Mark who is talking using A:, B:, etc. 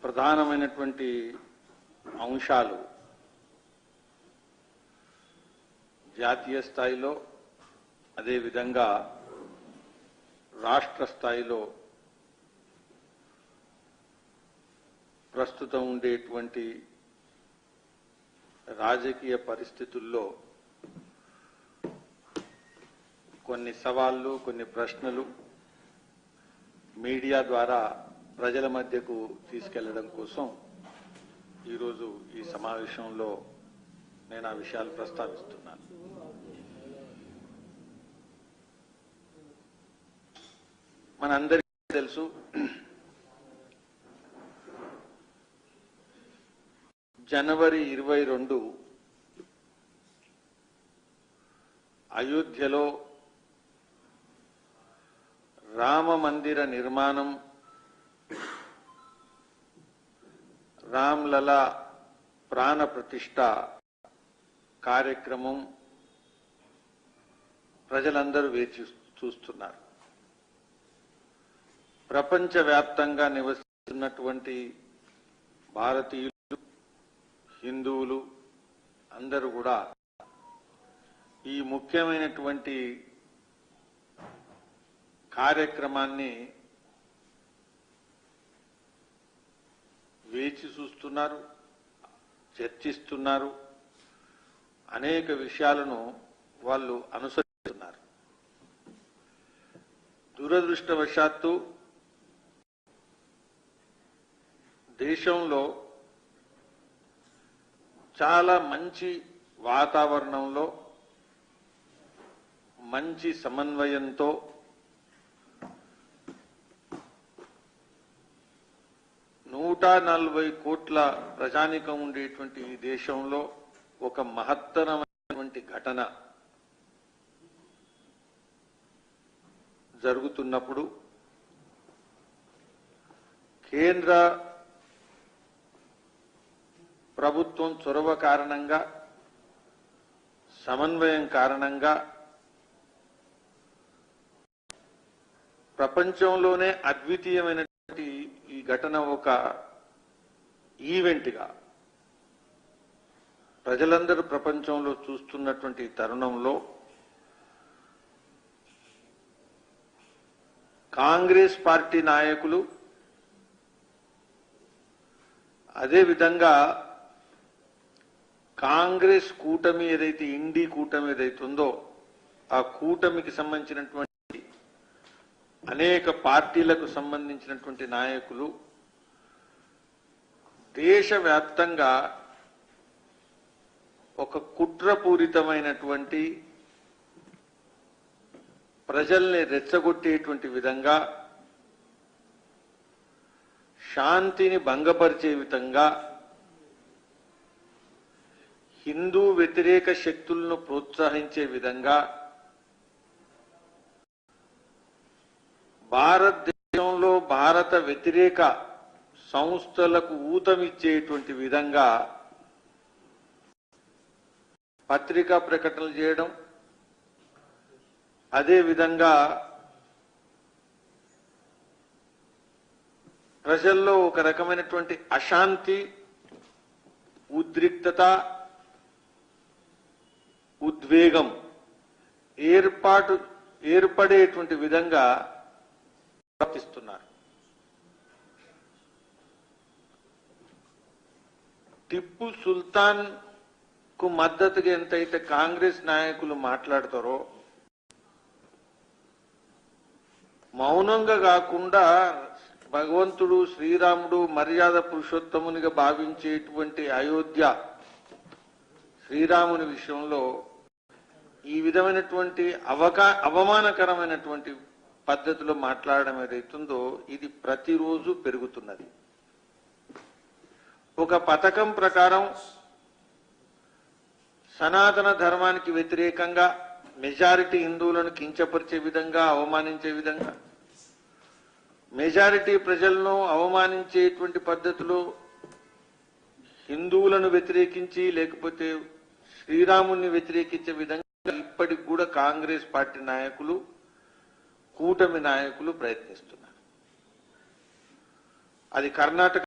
A: ప్రధానమైనటువంటి అంశాలు జాతీయ స్థాయిలో అదే విధంగా రాష్ట్ర స్థాయిలో ప్రస్తుతం ఉండేటువంటి రాజకీయ పరిస్థితుల్లో కొన్ని సవాళ్లు కొన్ని ప్రశ్నలు మీడియా ద్వారా ప్రజల మధ్యకు తీసుకెళ్లడం కోసం ఈరోజు ఈ సమావేశంలో నేను ఆ విషయాలు ప్రస్తావిస్తున్నాను. మనందరికీ తెలుసు, జనవరి 22 అయోధ్యలో రామ మందిర నిర్మాణం, రామ్లలా ప్రాణ ప్రతిష్ఠ కార్యక్రమం ప్రజలందరూ వేచి చూస్తున్నారు. ప్రపంచవ్యాప్తంగా నివసిస్తున్నటువంటి భారతీయులు, హిందువులు అందరూ కూడా ఈ ముఖ్యమైనటువంటి కార్యక్రమాన్ని వేచి చూస్తున్నారు, చర్చిస్తున్నారు, అనేక విషయాలను వాళ్ళు అనుసరిస్తున్నారు. దురదృష్టవశాత్తు దేశంలో చాలా మంచి వాతావరణంలో మంచి సమన్వయంతో 140 కోట్ల ప్రజానీకం ఉండేటువంటి ఈ దేశంలో ఒక మహత్తరమైనటువంటి ఘటన జరుగుతున్నప్పుడు కేంద్ర ప్రభుత్వం చొరవ కారణంగా, సమన్వయం కారణంగా ప్రపంచంలోనే అద్వితీయమైనటువంటి ఈ ఘటన ఒక ఈవెంట్గా ప్రజలందరూ ప్రపంచంలో చూస్తున్నటువంటి తరుణంలో కాంగ్రెస్ పార్టీ నాయకులు, అదేవిధంగా కాంగ్రెస్ కూటమి ఏదైతే ఇండి కూటమి ఏదైతుందో ఆ కూటమికి సంబంధించినటువంటి అనేక పార్టీలకు సంబంధించినటువంటి నాయకులు దేశవ్యాప్తంగా ఒక కుట్రపూరితమైనటువంటి ప్రజల్ని రెచ్చగొట్టేటువంటి విధంగా, శాంతిని భంగపరిచే విధంగా, హిందూ వ్యతిరేక శక్తులను ప్రోత్సహించే విధంగా, భారతదేశంలో భారత వ్యతిరేక సంస్థలకు ఊతమిచ్చేటువంటి విధంగా పత్రికా ప్రకటనలు చేయడం, అదేవిధంగా ప్రజల్లో ఒక రకమైనటువంటి అశాంతి, ఉద్రిక్తత, ఉద్వేగం ఏర్పడేటువంటి విధంగా ప్రవర్తిస్తున్నారు. టిప్పు సుల్తాన్ కు మద్దతుగా ఎంతైతే కాంగ్రెస్ నాయకులు మాట్లాడతారో, మౌనంగా కాకుండా భగవంతుడు శ్రీరాముడు మర్యాద పురుషోత్తమునిగా భావించేటువంటి అయోధ్య శ్రీరాముని విషయంలో ఈ విధమైనటువంటి అవమానకరమైనటువంటి పద్ధతిలో మాట్లాడడం ఏదైతుందో ఇది ప్రతిరోజు పెరుగుతున్నది. ఒక పథకం ప్రకారం సనాతన ధర్మానికి వ్యతిరేకంగా మెజారిటీ హిందువులను కించపరిచే విధంగా, అవమానించే విధంగా, మెజారిటీ ప్రజలను అవమానించేటువంటి పద్ధతిలో హిందువులను వ్యతిరేకించి లేకపోతే శ్రీరాముని వ్యతిరేకించే విధంగా ఇప్పటికి కూడా కాంగ్రెస్ పార్టీ నాయకులు, కూటమి నాయకులు ప్రయత్నిస్తున్నారు. అది కర్ణాటక